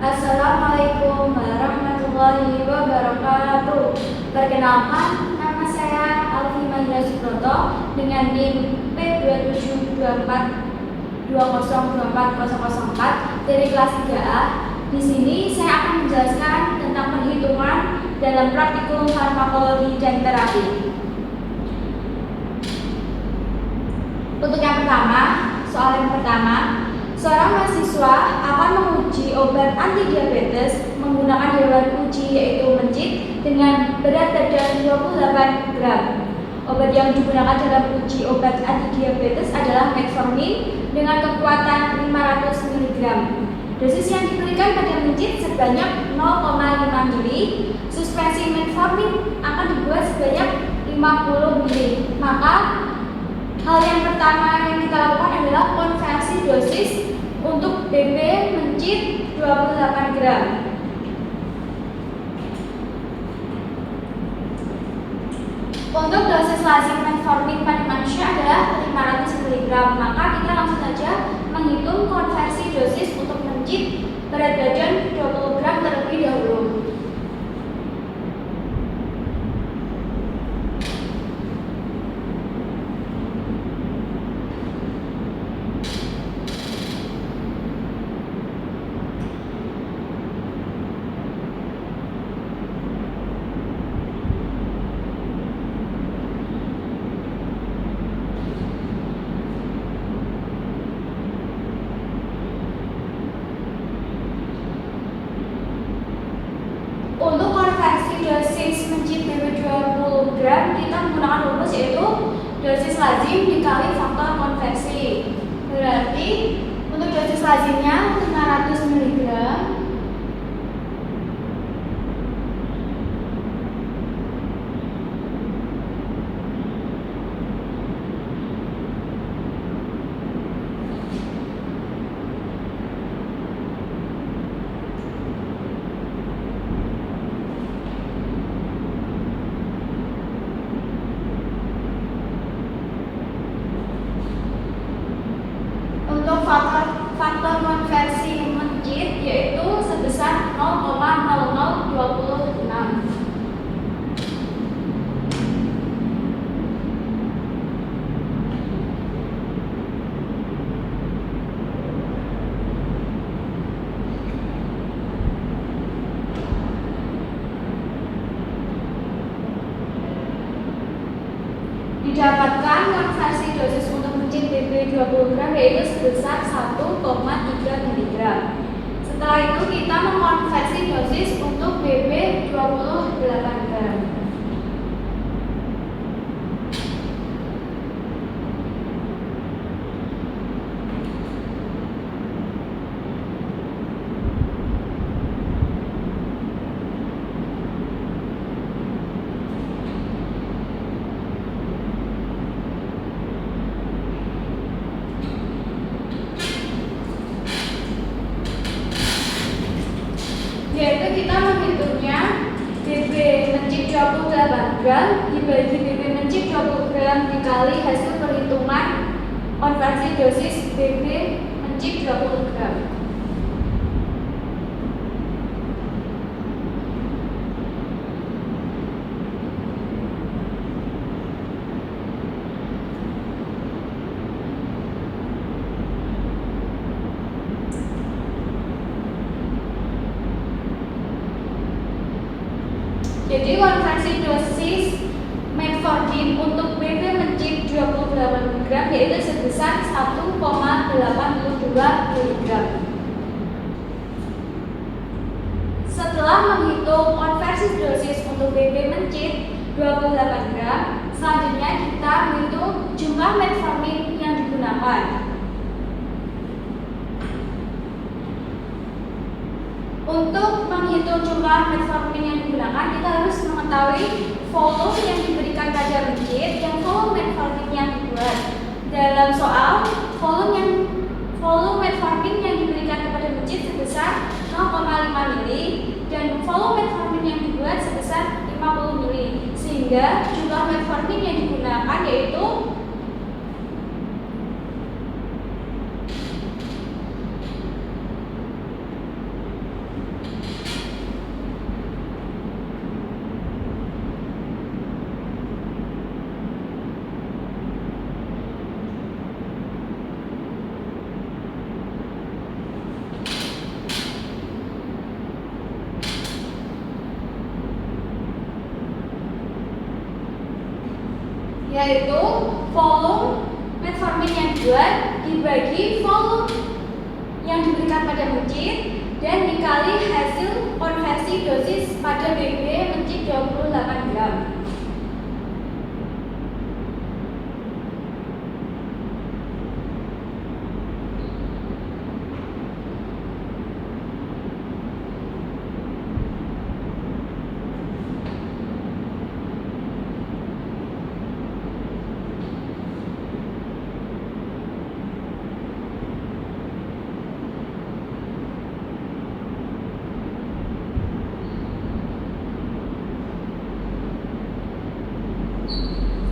Assalamualaikum warahmatullahi wabarakatuh. Perkenalkan, nama saya Alfi Mahendra Subroto dengan NIM P2724202404 dari kelas 3A. Di sini saya akan menjelaskan tentang perhitungan dalam praktikum farmakologi dan terapi. Untuk yang pertama, soal yang pertama, seorang mahasiswa akan menguji obat anti diabetes menggunakan hewan uji yaitu mencit dengan berat badan 28 gram. Obat yang digunakan dalam uji obat anti diabetes adalah metformin dengan kekuatan 500 mg. Dosis yang diberikan pada mencit sebanyak 0,5 ml. Suspensi metformin akan dibuat sebanyak 50 ml. Maka hal yang pertama yang kita lakukan adalah konversi dosis untuk BB mencit 28 gram. Untuk dosis lazim metformin pada manusia adalah 500 mg. Maka kita langsung saja menghitung konversi dosis untuk mencit berat badan 20 gram terlebih dahulu. Untuk konversi dosis mencit BB 20 gram kita menggunakan rumus yaitu dosis lazim dikali faktor konversi. Berarti untuk dosis lazimnya 500 mg untuk faktor konversi mencit yaitu sebesar 0,0026. Didapatkan konversi dosis untuk mencit BB 20 gram yaitu sebesar 1,3 mg. Setelah itu kita mengkonversi dosis untuk BB 28 gram. Yaitu kita menghitungnya BB mencit 28 gram dibagi BB mencit 20 gram dikali hasil perhitungan konversi dosis BB mencit 20 gram. Jadi konversi dosis metformin untuk BB mencit 28 gram yaitu sebesar 1,82 mg. Setelah menghitung konversi dosis untuk BB mencit 28 gram, selanjutnya kita menghitung jumlah metformin yang digunakan. Untuk menghitung jumlah metformin yang digunakan, kita harus mengetahui volume yang diberikan pada mencit dan volume metformin yang dibuat. Dalam soal, volume metformin yang diberikan kepada mencit sebesar 0,5 ml dan volume metformin yang dibuat sebesar 50 ml. Sehingga jumlah metformin yang digunakan yaitu yaitu volume metformin yang dibuat dibagi volume yang diberikan pada mencit dan dikali hasil konversi dosis pada BB mencit 28 gram.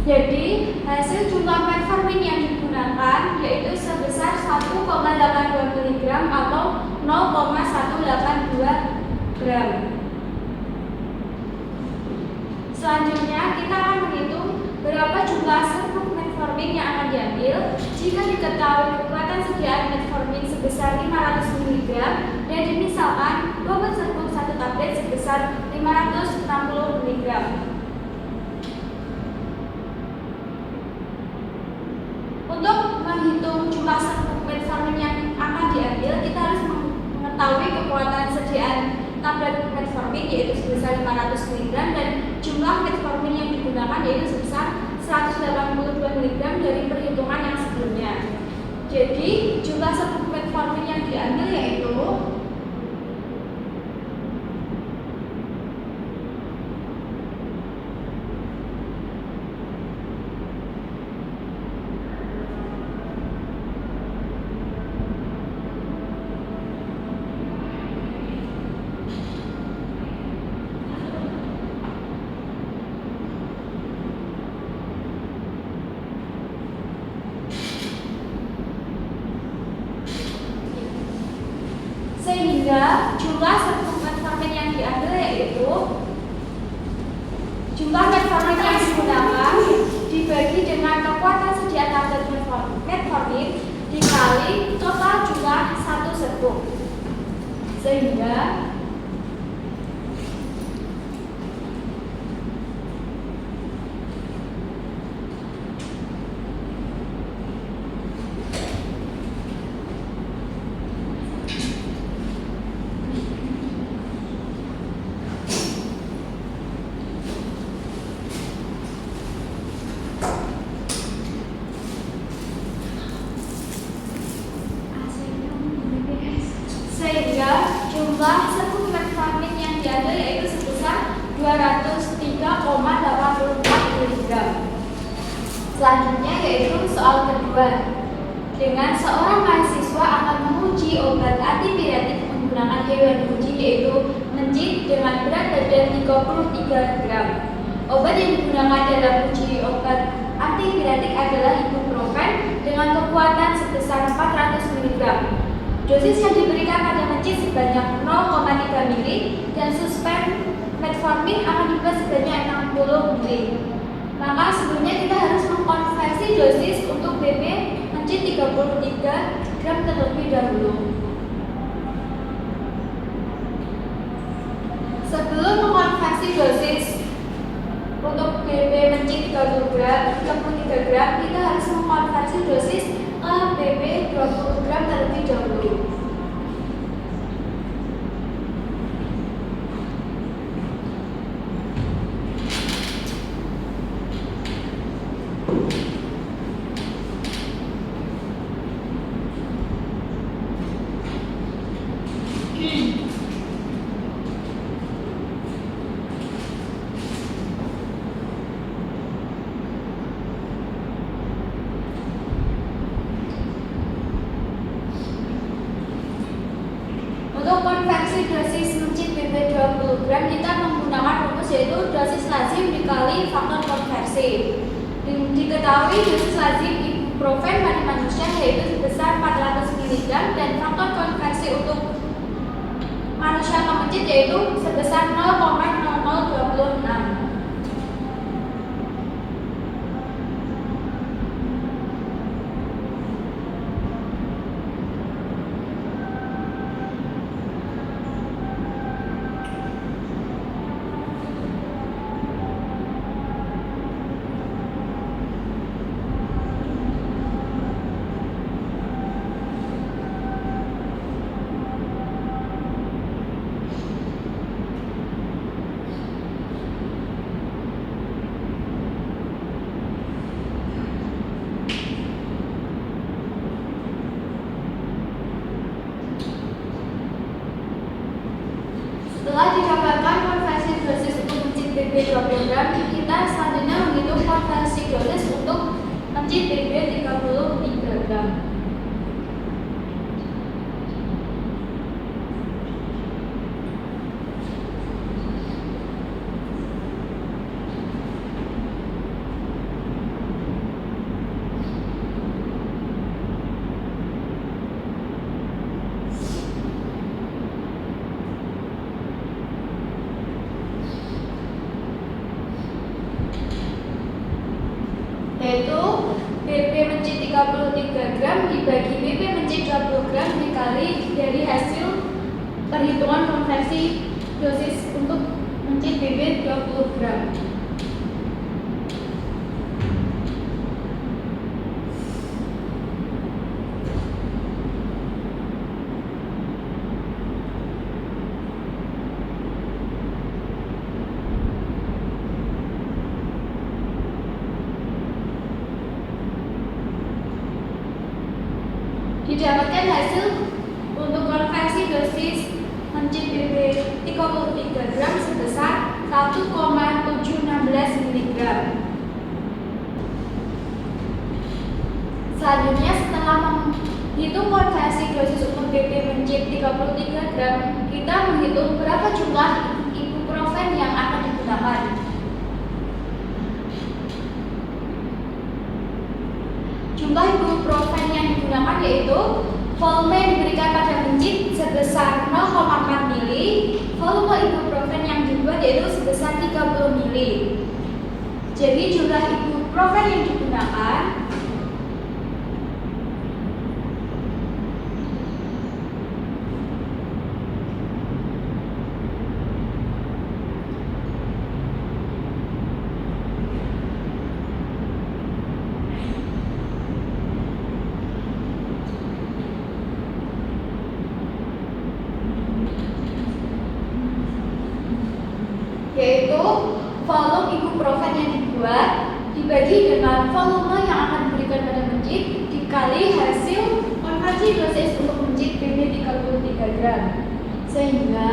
Jadi, hasil jumlah metformin yang digunakan yaitu sebesar 1,82 mg atau 0,182 gram. Selanjutnya, kita akan menghitung berapa jumlah serbuk metformin yang akan diambil jika diketahui kekuatan sediaan metformin sebesar 500 mg dan dimisalkan bobot serbuk satu tablet sebesar 560 mg. Untuk menghitung jumlah serbuk metformin yang akan diambil, kita harus mengetahui kekuatan sediaan tablet metformin yaitu sebesar 500 mg dan jumlah metformin yang digunakan yaitu sebesar 182 mg dari perhitungan yang sebelumnya. Jadi, jumlah serbuk metformin yang diambil yaitu sehingga jumlah serbuk metformin yang diambil yaitu jumlah metformin yang digunakan dibagi dengan kekuatan sediaan tablet metformin dikali total jumlah satu serbuk, sehingga jumlah serbuk metformin yang diambil yaitu sebesar 203,84 mg. Selanjutnya yaitu soal kedua. Dengan seorang mahasiswa akan menguji obat antipiretik menggunakan hewan uji yaitu mencit dengan berat badan 33 gram. Obat yang digunakan dalam uji obat antipiretik adalah ibuprofen dengan kekuatan sebesar 400 mg. Dosis yang diberikan pada mencit sebanyak 0,3 ml dan suspen metformin akan dibuat sebanyak 60 ml. Maka sebelumnya kita harus mengkonversi dosis untuk BB mencit 33 gram terlebih dahulu. Sebelum mengkonversi dosis untuk BB mencit 33 gram, kita harus mengkonversi dosis ke BB 20 gram terlebih dahulu. Untuk konversi dosis mencit BB 20 gram kita menggunakan rumus yaitu dosis lazim dikali faktor konversi. Diketahui dosis lazim ibuprofen pada manusia yaitu sebesar 400 mg dan faktor konversi untuk manusia pemencit yaitu sebesar 0,0026. BB 20 gram, kita selanjutnya menghitung konversi dosis untuk mencit BB 33 gram. Yaitu BB mencit 33 gram dibagi BB mencit 20 gram dikali dari hasil perhitungan konversi dosis untuk mencit BB 20 gram. Didapatkan hasil untuk konversi dosis mencit BB 33 gram sebesar 1,716 mg. Selanjutnya, setelah menghitung konversi dosis untuk BB mencit 33 gram, kita menghitung berapa jumlah ibuprofen yang akan digunakan. Jumlah ibuprofen yang digunakan yaitu volume yang diberikan pada mencit sebesar 0,4 ml, volume ibuprofen yang dibuat yaitu sebesar 30 ml. Jadi jumlah ibuprofen yang digunakan yaitu volume ibuprofen yang dibuat dibagi dengan volume yang akan diberikan pada mencit dikali hasil konversi dosis untuk mencit BB 33 gram, sehingga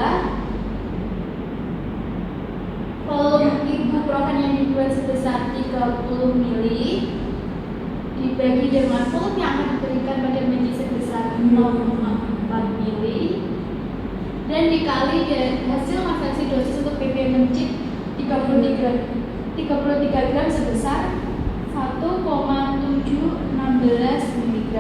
volume ibuprofen yang dibuat sebesar 30 ml dibagi dengan volume yang akan diberikan pada mencit sebesar 0,4 ml dan dikali hasil konversi dosis untuk BB mencit 33 gram sebesar 1,716 mg.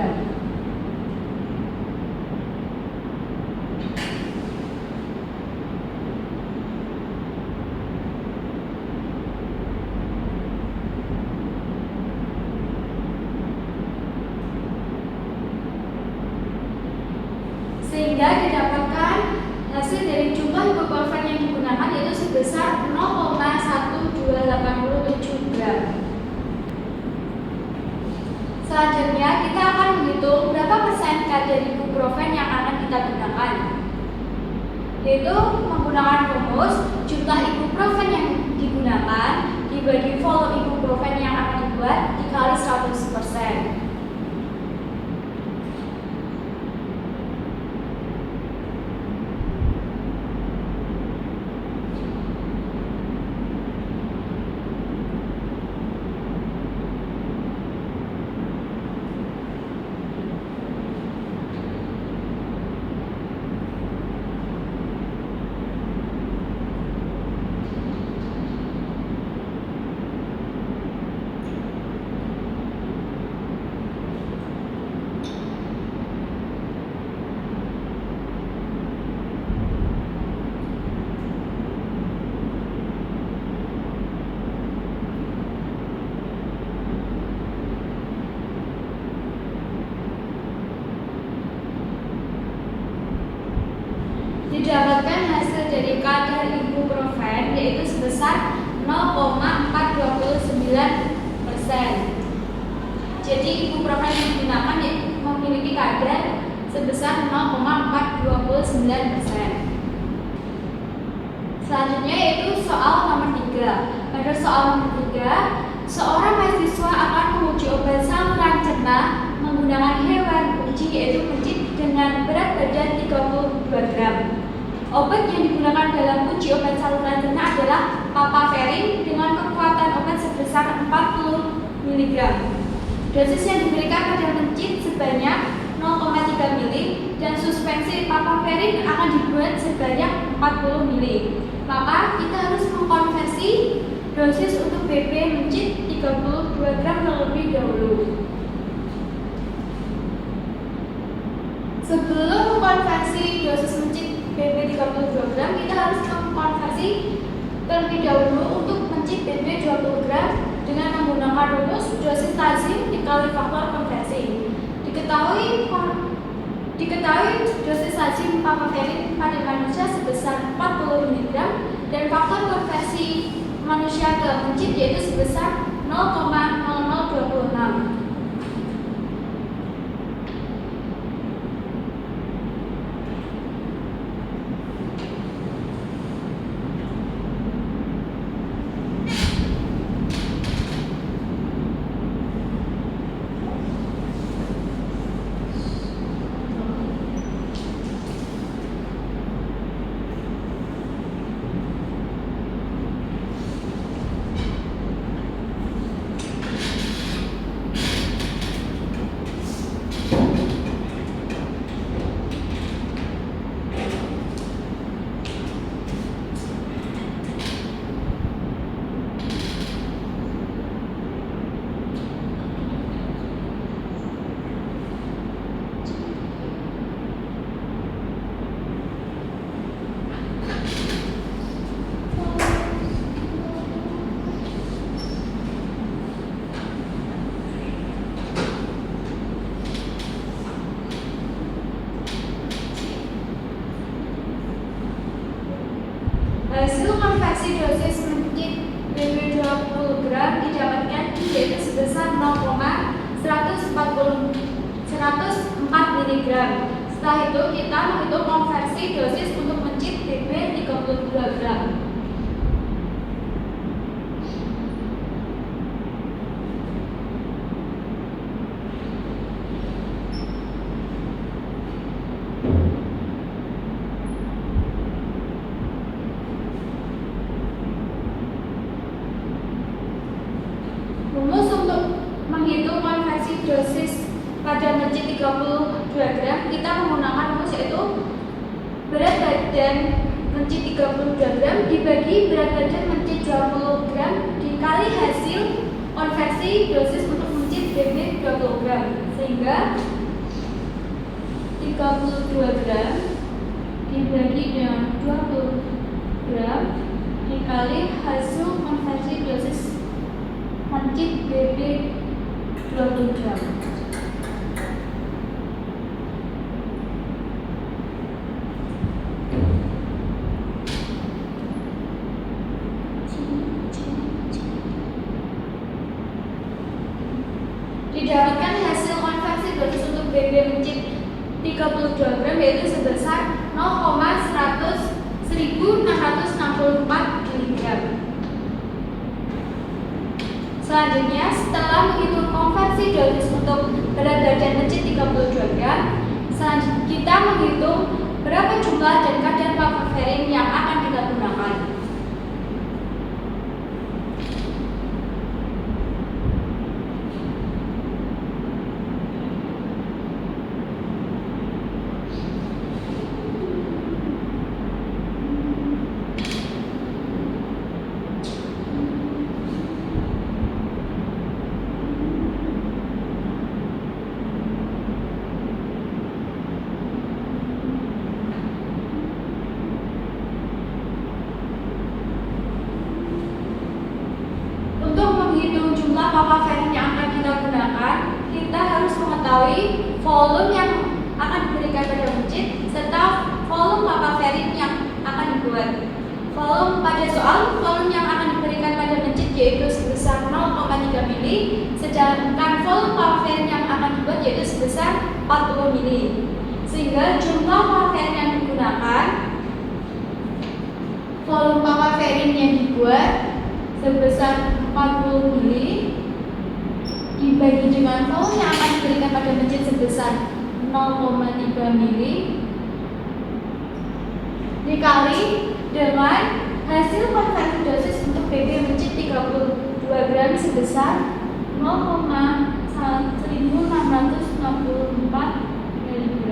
Sehingga didapatkan hasil dari jumlah ibuprofen yang digunakan yaitu sebesar 0,1287 gram. Selanjutnya kita akan menghitung berapa persen kadar ibuprofen yang akan kita gunakan, yaitu menggunakan rumus jumlah ibuprofen yang digunakan dibagi volume ibuprofen yang akan dibuat dikali 100%. Didapatkan hasil dari kadar ibuprofen yaitu sebesar 0,429%. Jadi ibuprofen yang digunakan memiliki kadar sebesar 0,429%. Selanjutnya yaitu soal nomor 3. Pada soal nomor 3, seorang mahasiswa akan menguji obat saluran cerna menggunakan hewan uji yaitu mencit dengan berat badan 32 gram. Obat yang digunakan dalam uji obat saluran cerna adalah papaverin dengan kekuatan obat sebesar 40 mg. Dosis yang diberikan pada mencit sebanyak 0,3 ml dan suspensi papaverin akan dibuat sebanyak 40 ml. Maka kita harus mengkonversi dosis untuk BB mencit 32 gram terlebih dahulu. Sebelum mengkonversi dosis mencit BB 32 gram, kita harus mengkonversi terlebih dahulu untuk mencit BB 20 gram dengan menggunakan rumus dosis lazim dikali faktor konversi. Diketahui dosis lazim papaverin pada manusia sebesar 40 mg dan faktor konversi manusia ke mencit yaitu sebesar 0,0026. Hasil konversi dosis mencit BB 20 gram didapatkan yaitu sebesar 0,104 mg. Setelah itu kita menghitung konversi dosis untuk mencit BB 32 gram. Rumus untuk menghitung konversi dosis pada mencit 32 gram kita menggunakan rumus yaitu berat badan mencit 32 gram dibagi berat badan mencit 20 gram dikali hasil konversi dosis untuk mencit BB 20 gram sehingga 32 gram dibagi dengan 20 gram dikali hasil konversi dosis mencit BB 20 gram. Didapatkan hasil konversi dosis untuk BB mencit 32 gram yaitu sebesar 1664 mg. Selanjutnya, setelah menghitung konversi dosis untuk berat badan mencit 32 gram, selanjutnya kita menghitung berapa jumlah dan kadar papaverin yang akan kita gunakan. Menghitung jumlah papaverin yang akan kita gunakan, kita harus mengetahui volume yang akan diberikan pada mencit serta volume papaverin yang akan dibuat. Volume pada soal, volume yang akan diberikan pada mencit yaitu sebesar 0,3 ml, sedangkan volume papaverin yang akan dibuat yaitu sebesar 40 ml. Sehingga jumlah papaverin yang digunakan, volume papaverin yang dibuat sebesar 40 ml dibagi dengan volume yang akan diberikan pada mencit sebesar 0,3 ml dikali dengan hasil konversi dosis untuk BB mencit 32 gram sebesar 0,1664 mg.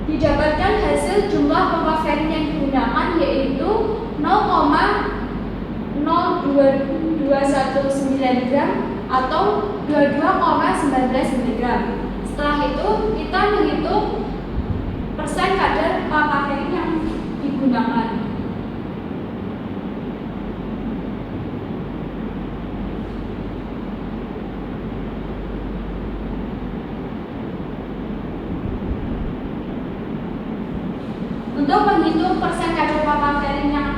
Didapatkan hasil jumlah pemaferin yang digunakan yaitu 0,02219 gram atau 22,19 mg. Setelah itu kita menghitung persen kadar pemaferin yang digunakan. Untuk menghitung persen kadar papaverin yang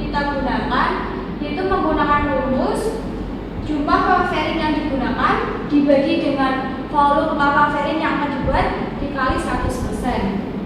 kita gunakan, yaitu menggunakan rumus jumlah papaverin yang digunakan dibagi dengan volume papaverin yang akan dibuat dikali 100%.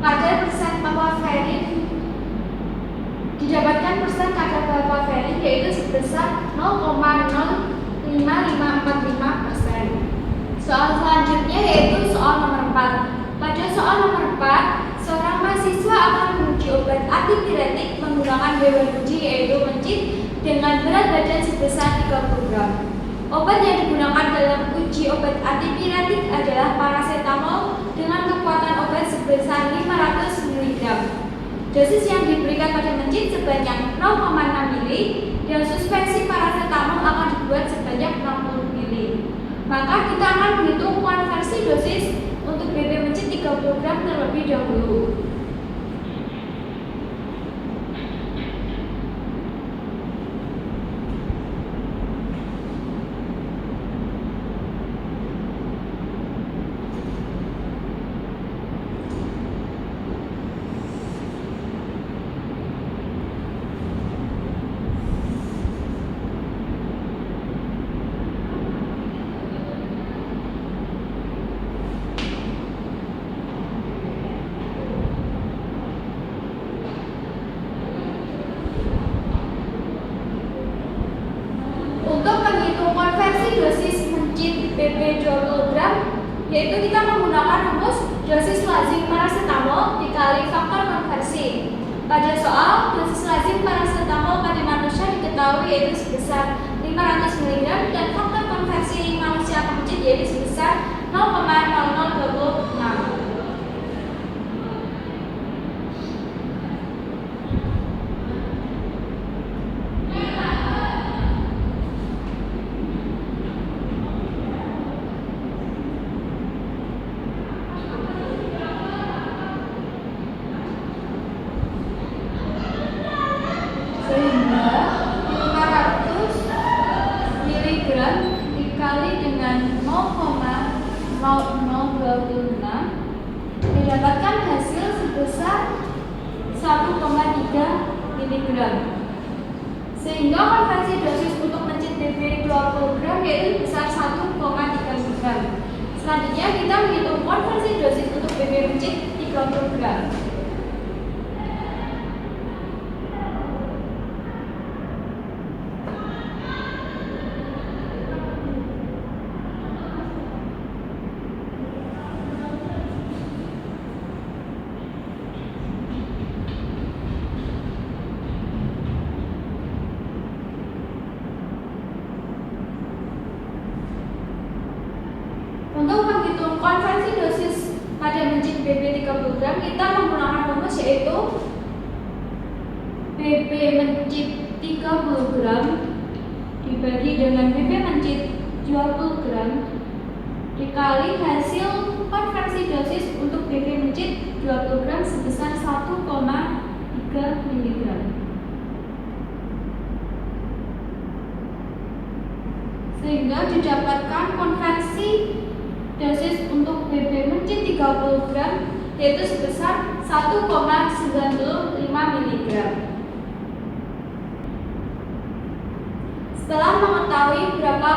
Kadar persen papaverin didapatkan persen kadar papaverin yaitu sebesar 0,05545%. Soal selanjutnya yaitu soal nomor 4. Pada soal nomor 4, seorang mahasiswa akan menguji obat antipiretik menggunakan hewan uji yaitu mencit dengan berat badan sebesar 30 gram. Obat yang digunakan dalam uji obat antipiretik adalah paracetamol dengan kekuatan obat sebesar 500 mg. Dosis yang diberikan pada mencit sebanyak 0,6 ml dan suspensi paracetamol akan dibuat sebanyak 60 ml. Maka kita akan menghitung konversi dosis untuk BB mencit 30 gram terlebih dahulu. Untuk menghitung konversi dosis mencit BB 20 gram, yaitu kita menggunakan rumus dosis lazim paracetamol dikali faktor konversi. Pada soal, dosis lazim paracetamol pada manusia diketahui yaitu sebesar 500 mg dan faktor konversi manusia ke mencit yaitu sebesar 0,0026. Sehingga 500 mg dikali dengan 0,0026 didapatkan hasil sebesar 1,3 mg. Sehingga konversi dosis untuk mencit BB 20 gram yaitu sebesar 1,3 mg. Selanjutnya kita menghitung konversi dosis untuk BB mencit 30 gram. Untuk menghitung konversi dosis pada mencit BB 30 gram, kita menggunakan rumus yaitu BB mencit 30 gram dibagi dengan BB mencit 20 gram dikali hasil konversi dosis untuk BB mencit 20 gram sebesar 1,3 mg. Sehingga didapatkan konversi dosis untuk BB mencit 30 gram yaitu sebesar 1,95 mg. Setelah mengetahui berapa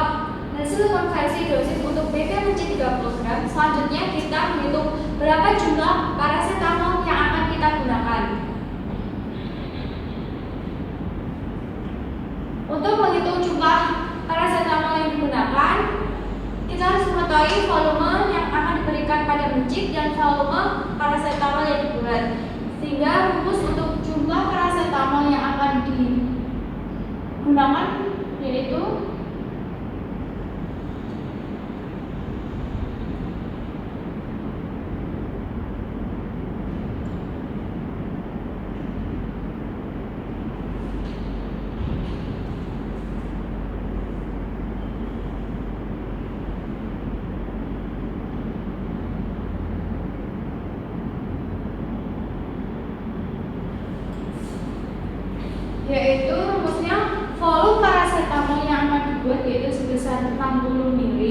hasil konversi dosis untuk BB mencit 30 gram, selanjutnya kita menghitung berapa jumlah paracetamol yang akan kita gunakan. Untuk menghitung jumlah paracetamol yang digunakan, kita harus mengetahui volume yang akan diberikan pada mencit dan volume paracetamol yang dibuat. Sehingga rumus untuk jumlah paracetamol yang akan digunakan yaitu rumusnya volume paracetamol yang akan dibuat yaitu sebesar 60 ml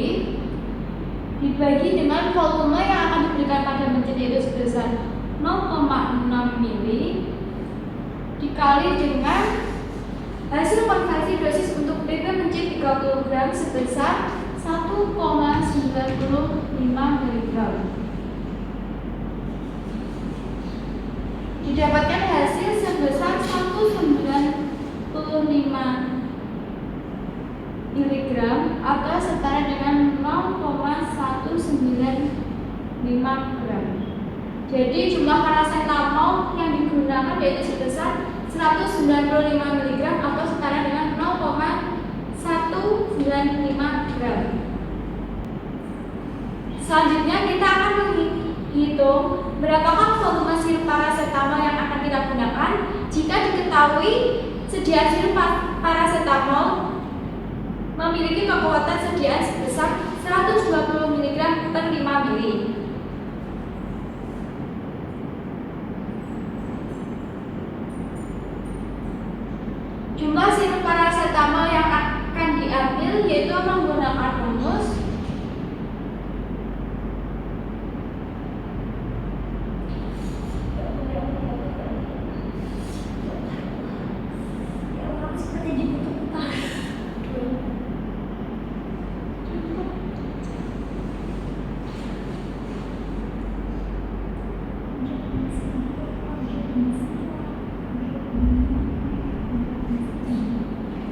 dibagi dengan volume yang akan diberikan pada mencit yaitu sebesar 0,6 ml dikali dengan hasil konversi dosis untuk BB mencit 30 gram sebesar 1,95 mg. Didapatkan hasil sebesar 195 mg atau setara dengan 0,195 gram. Jadi jumlah paracetamol yang digunakan yaitu sebesar 195 mg atau setara dengan 0,195 gram. Selanjutnya kita akan menghitung berapakah volume sirup paracetamol yang akan kita gunakan. Jika diketahui sediaan sirup paracetamol memiliki kekuatan sediaan sebesar 120 mg per 5 ml. Jumlah sirup paracetamol yang akan diambil yaitu menggunakan rumus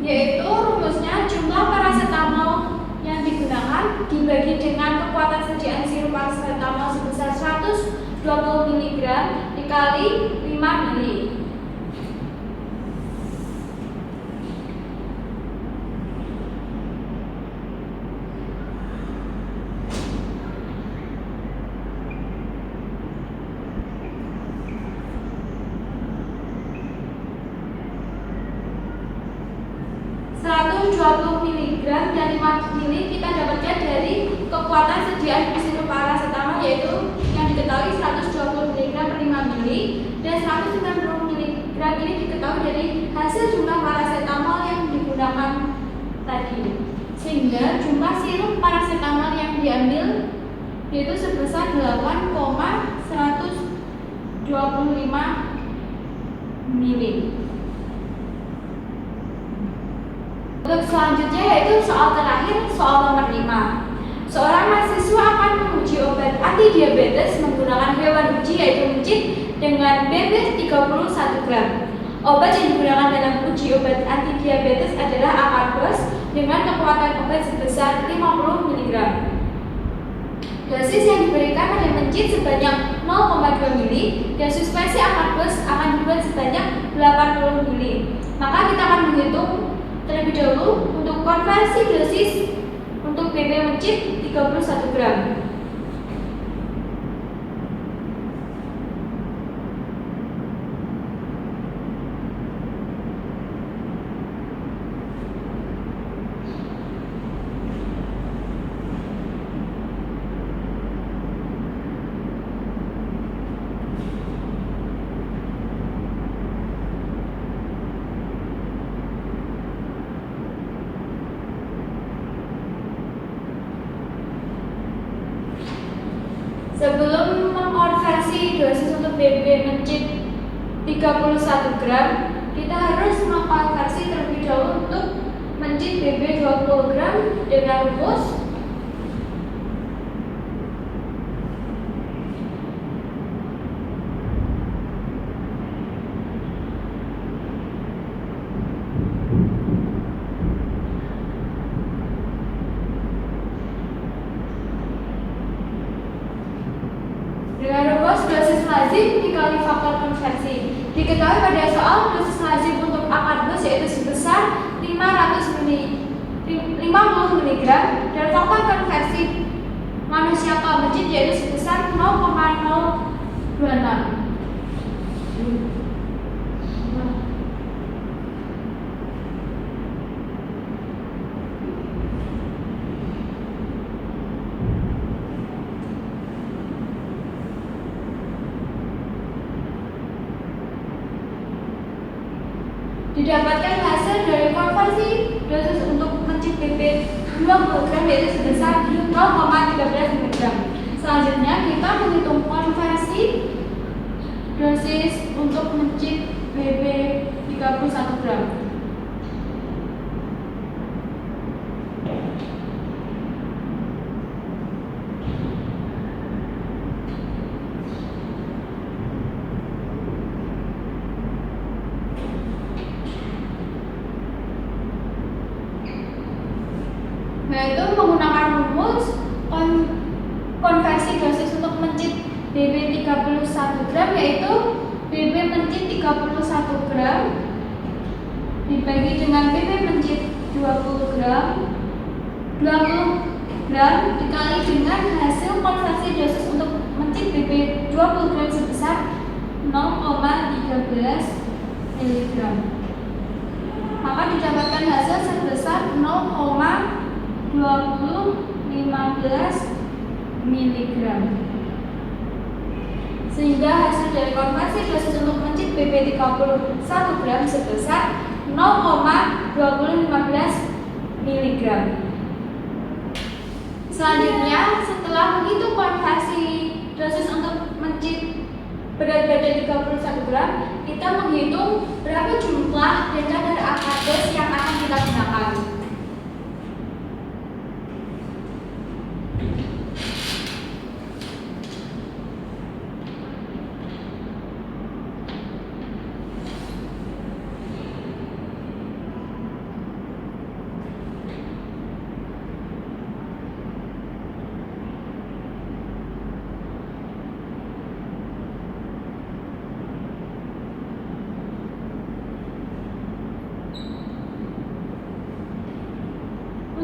yaitu rumusnya jumlah paracetamol yang digunakan dibagi dengan kekuatan sediaan sirup paracetamol sebesar 120 mg dikali 5 ml. mg dan 5 ml kita dapatkan dari kekuatan sediaan sirup paracetamol yaitu yang diketahui 120 mg per 5 ml dan 190 mg ini diketahui dari hasil jumlah paracetamol yang digunakan tadi. Sehingga jumlah sirup paracetamol yang diambil yaitu sebesar 8,125 ml. Untuk selanjutnya yaitu soal terakhir, soal nomor 5. Seorang mahasiswa akan menguji obat anti diabetes menggunakan hewan uji yaitu mencit dengan BB 31 gram. Obat yang digunakan dalam uji obat anti diabetes adalah Acarbose dengan kekuatan obat sebesar 50 mg. Dosis yang diberikan pada mencit sebanyak 0,2 ml dan suspensi Acarbose akan dibuat sebanyak 80 ml. Maka kita akan menghitung terlebih dahulu untuk konversi dosis untuk BB mencit 31 gram. Sebelum mengkonversi dosis untuk BB mencit 31 gram, kita harus mengkonversi terlebih dahulu untuk mencit BB 20 gram dengan rumus dosis lazim dikali faktor konversi. Diketahui pada soal dosis lazim untuk akar dos yaitu sebesar 50 mg dan faktor konversi manusia mencit yaitu sebesar 0,026. Didapatkan hasil dari konversi dosis untuk mencit BB 20 gram yaitu sebesar 0,13 mg. Selanjutnya kita menghitung konversi dosis untuk mencit BB 31 gram. Yaitu menggunakan rumus konversi dosis untuk mencit BB 31 gram yaitu BB mencit 31 gram dibagi dengan BB mencit 20 gram dikali dengan hasil konversi dosis untuk mencit BB 20 gram sebesar 0,13 mg. Maka didapatkan hasil sebesar 0,2015 mg. Sehingga hasil dari konversi dosis untuk mencit BB 31 gram sebesar 0,2015 mg. Selanjutnya, setelah menghitung konversi dosis untuk mencit berat badan 31 gram, kita menghitung berapa jumlah dan kadar akar dos yang akan kita gunakan.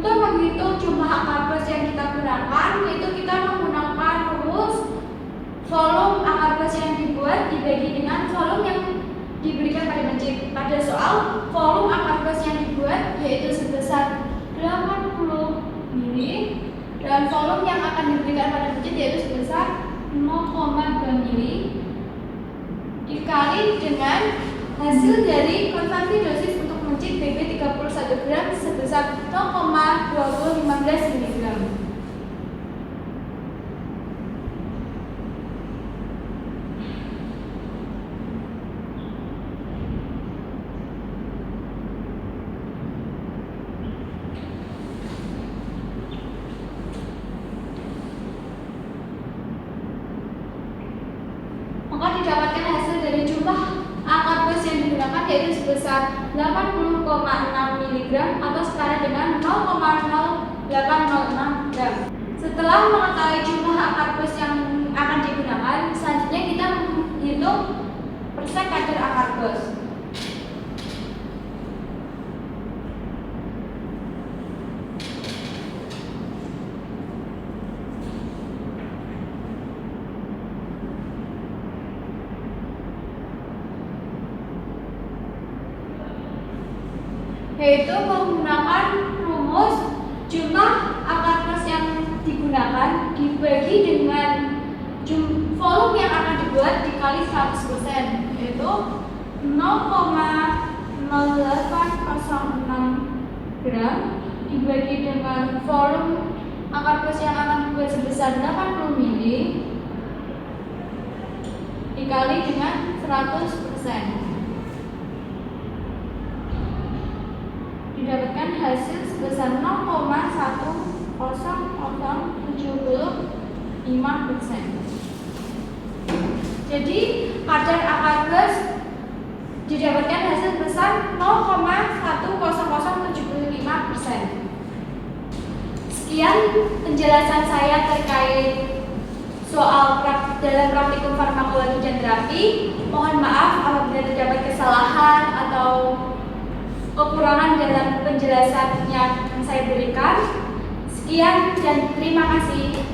Untuk menghitung jumlah akar dos yang kita gunakan, yaitu kita menggunakan rumus volume akar dos yang dibuat dibagi dengan volume yang diberikan pada mencit. Pada soal, volume akar dos yang dibuat yaitu sebesar 80 ml dan volume yang akan diberikan pada mencit yaitu sebesar 0,2 ml dikali dengan hasil dari konversi dosis untuk mencit BB 31 gram sebesar 0,2015 mg. Maka didapatkan hasil dari jumlah akar dos yang digunakan yaitu sebesar 80,6 mg atau setara dengan 0,0806 gram. Setelah mengetahui jumlah akar dos yang akan digunakan, selanjutnya kita menghitung persen kadar akar dos. Yaitu menggunakan rumus jumlah akar dos yang digunakan dibagi dengan volume yang akan dibuat dikali 100%, yaitu 0,0806 gram dibagi dengan volume akar dos yang akan dibuat sebesar 80 ml dikali dengan 100%. Didapatkan hasil sebesar 0,100075%. Jadi kadar akar gas didapatkan hasil sebesar 0,100075%. Sekian penjelasan saya terkait soal dalam praktikum farmakologi dan terapi. Mohon maaf apabila terdapat kesalahan atau kekurangan dalam penjelasannya yang saya berikan. Sekian dan terima kasih.